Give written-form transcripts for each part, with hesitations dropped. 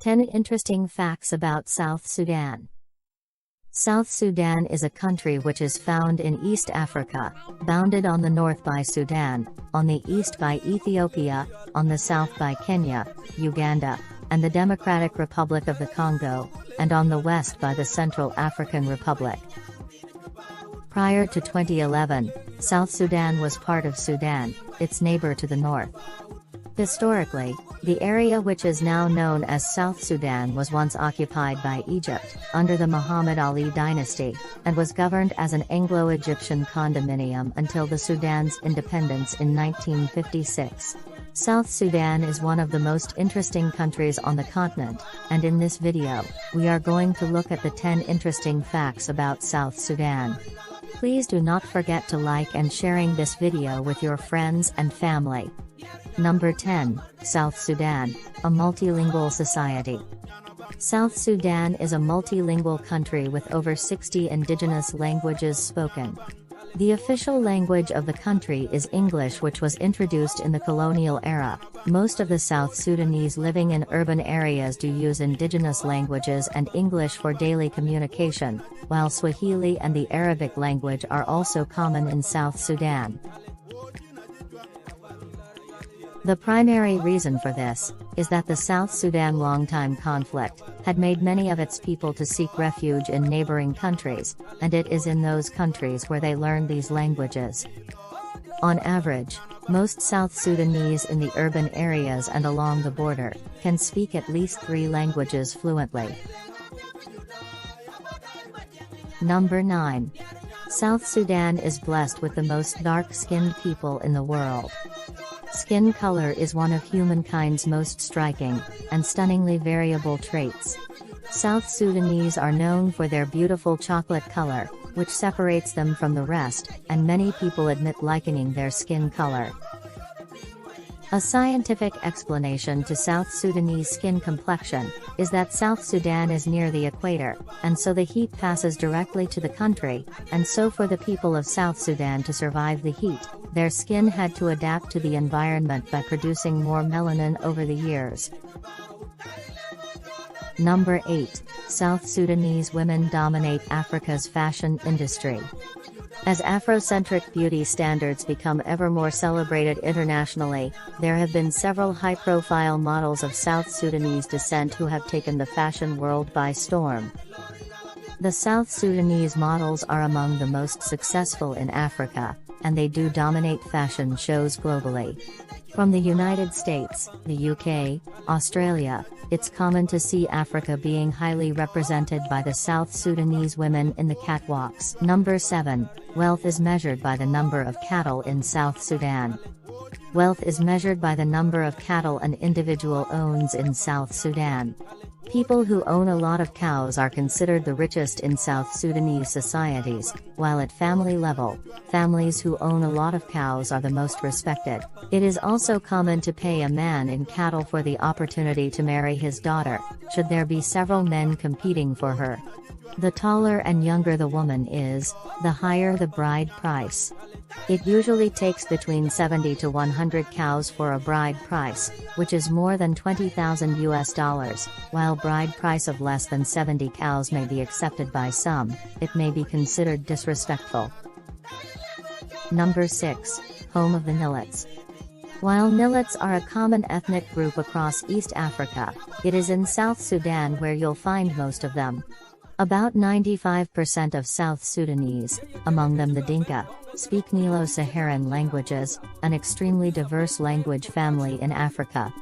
10 Interesting Facts about South Sudan. South Sudan is a country which is found in East Africa, bounded on the north by Sudan, on the east by Ethiopia, on the south by Kenya, Uganda, and the Democratic Republic of the Congo, and on the west by the Central African Republic. Prior to 2011, South Sudan was part of Sudan, its neighbor to the north. Historically, the area which is now known as South Sudan was once occupied by Egypt, under the Muhammad Ali dynasty, and was governed as an Anglo-Egyptian condominium until the Sudan's independence in 1956. South Sudan is one of the most interesting countries on the continent, and in this video, we are going to look at the 10 interesting facts about South Sudan. Please do not forget to like and sharing this video with your friends and family. Number 10, South Sudan, a multilingual society. South Sudan is a multilingual country with over 60 indigenous languages spoken. The official language of the country is English, which was introduced in the colonial era. Most of the South Sudanese living in urban areas do use indigenous languages and English for daily communication, while Swahili and the Arabic language are also common in South Sudan. The primary reason for this is that the South Sudan long-time conflict had made many of its people to seek refuge in neighboring countries, and it is in those countries where they learn these languages. On average, most South Sudanese in the urban areas and along the border can speak at least 3 languages fluently. Number 9. South Sudan is blessed with the most dark-skinned people in the world. Skin color is one of humankind's most striking and stunningly variable traits. South Sudanese are known for their beautiful chocolate color, which separates them from the rest, and many people admit likening their skin color. A scientific explanation to South Sudanese skin complexion is that South Sudan is near the equator, and so the heat passes directly to the country, and so for the people of South Sudan to survive the heat, their skin had to adapt to the environment by producing more melanin over the years. Number 8. South Sudanese women dominate Africa's fashion industry. As Afrocentric beauty standards become ever more celebrated internationally, there have been several high-profile models of South Sudanese descent who have taken the fashion world by storm. The South Sudanese models are among the most successful in Africa, and they do dominate fashion shows globally. From the United States, the UK, Australia, it's common to see Africa being highly represented by the South Sudanese women in the catwalks. Number 7. Wealth is measured by the number of cattle in South Sudan. Wealth is measured by the number of cattle an individual owns in South Sudan. People who own a lot of cows are considered the richest in South Sudanese societies, while at family level, families who own a lot of cows are the most respected. It is also common to pay a man in cattle for the opportunity to marry his daughter, should there be several men competing for her. The taller and younger the woman is, the higher the bride price. It usually takes between 70 to 100 cows for a bride price, which is more than $20,000, while bride price of less than 70 cows may be accepted by some, it may be considered disrespectful. Number 6. Home of the Nilets. While Nilets are a common ethnic group across East Africa, it is in South Sudan where you'll find most of them. About 95% of South Sudanese, among them the Dinka, speak Nilo-Saharan languages, an extremely diverse language family in Africa.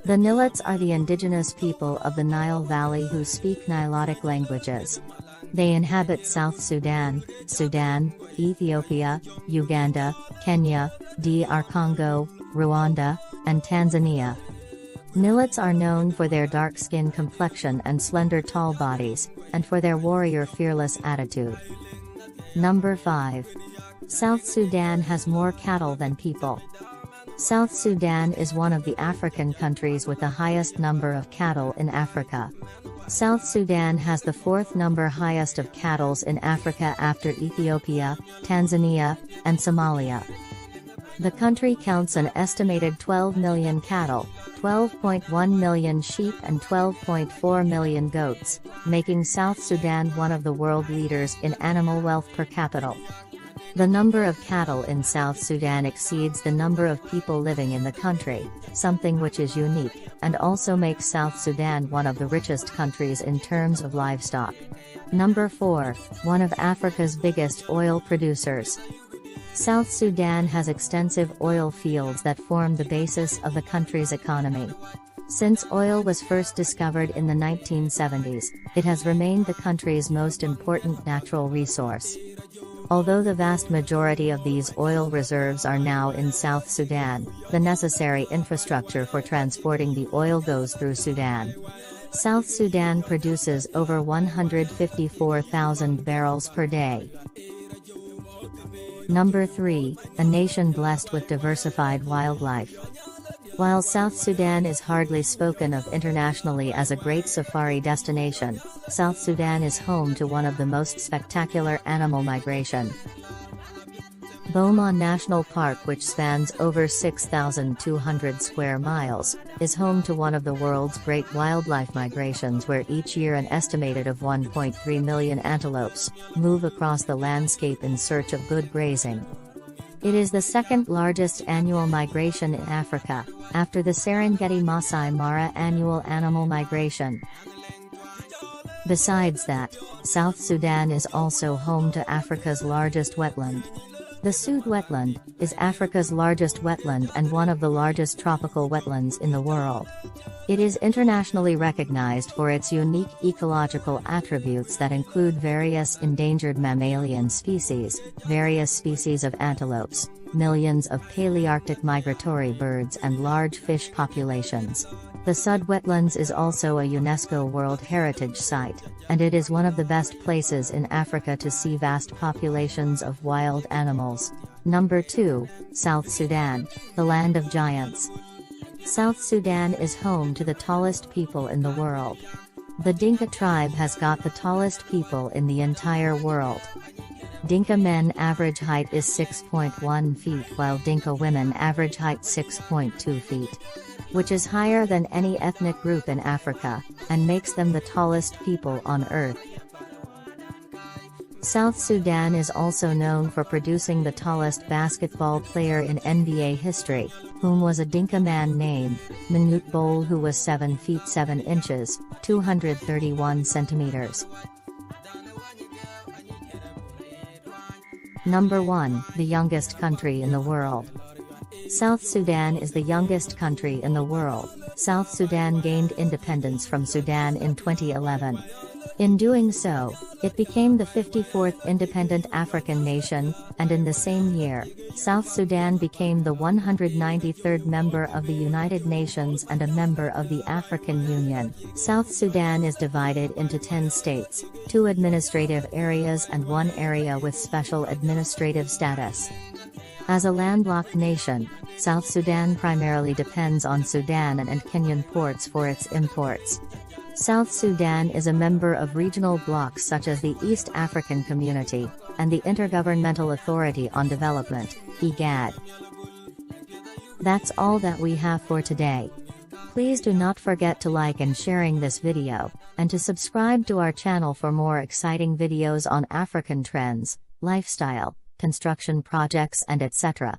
The Nilets are the indigenous people of the Nile Valley who speak Nilotic languages. They inhabit South Sudan, Sudan, Ethiopia, Uganda, Kenya, DR Congo, Rwanda, and Tanzania. Nilets are known for their dark skin complexion and slender tall bodies, and for their warrior fearless attitude. Number 5. South Sudan has more cattle than people. South Sudan is one of the African countries with the highest number of cattle in Africa. South Sudan has the 4th number highest of cattle in Africa after Ethiopia, Tanzania, and Somalia. The country counts an estimated 12 million cattle, 12.1 million sheep and 12.4 million goats, making South Sudan one of the world leaders in animal wealth per capita. The number of cattle in South Sudan exceeds the number of people living in the country, something which is unique, and also makes South Sudan one of the richest countries in terms of livestock. Number 4, one of Africa's biggest oil producers. South Sudan has extensive oil fields that form the basis of the country's economy. Since oil was first discovered in the 1970s, it has remained the country's most important natural resource. Although the vast majority of these oil reserves are now in South Sudan, the necessary infrastructure for transporting the oil goes through Sudan. South Sudan produces over 154,000 barrels per day. Number 3, a nation blessed with diversified wildlife. While South Sudan is hardly spoken of internationally as a great safari destination, South Sudan is home to one of the most spectacular animal migration. Boma National Park, which spans over 6,200 square miles, is home to one of the world's great wildlife migrations, where each year an estimated of 1.3 million antelopes move across the landscape in search of good grazing. It is the second largest annual migration in Africa, after the Serengeti Masai Mara annual animal migration. Besides that, South Sudan is also home to Africa's largest wetland. The Sud wetland is Africa's largest wetland and one of the largest tropical wetlands in the world. It is internationally recognized for its unique ecological attributes that include various endangered mammalian species, various species of antelopes, millions of Palearctic migratory birds and large fish populations. The Sud wetlands is also a UNESCO World Heritage Site, and it is one of the best places in Africa to see vast populations of wild animals. Number 2, South Sudan, the land of giants. South Sudan is home to the tallest people in the world. The Dinka tribe has got the tallest people in the entire world. Dinka men average height is 6.1 feet while Dinka women average height 6.2 feet. Which is higher than any ethnic group in Africa, and makes them the tallest people on earth. South Sudan is also known for producing the tallest basketball player in NBA history, whom was a Dinka man named Manute Bol, who was 7 feet 7 inches, 231 centimeters. Number 1, the youngest country in the world. South Sudan is the youngest country in the world. South Sudan gained independence from Sudan in 2011. In doing so, it became the 54th independent African nation, and in the same year, South Sudan became the 193rd member of the United Nations and a member of the African Union. South Sudan is divided into 10 states, 2 administrative areas and 1 area with special administrative status. As a landlocked nation, South Sudan primarily depends on Sudan and Kenyan ports for its imports. South Sudan is a member of regional blocs such as the East African Community, and the Intergovernmental Authority on Development, IGAD. That's all that we have for today. Please do not forget to like and sharing this video, and to subscribe to our channel for more exciting videos on African trends, lifestyle, construction projects and etc.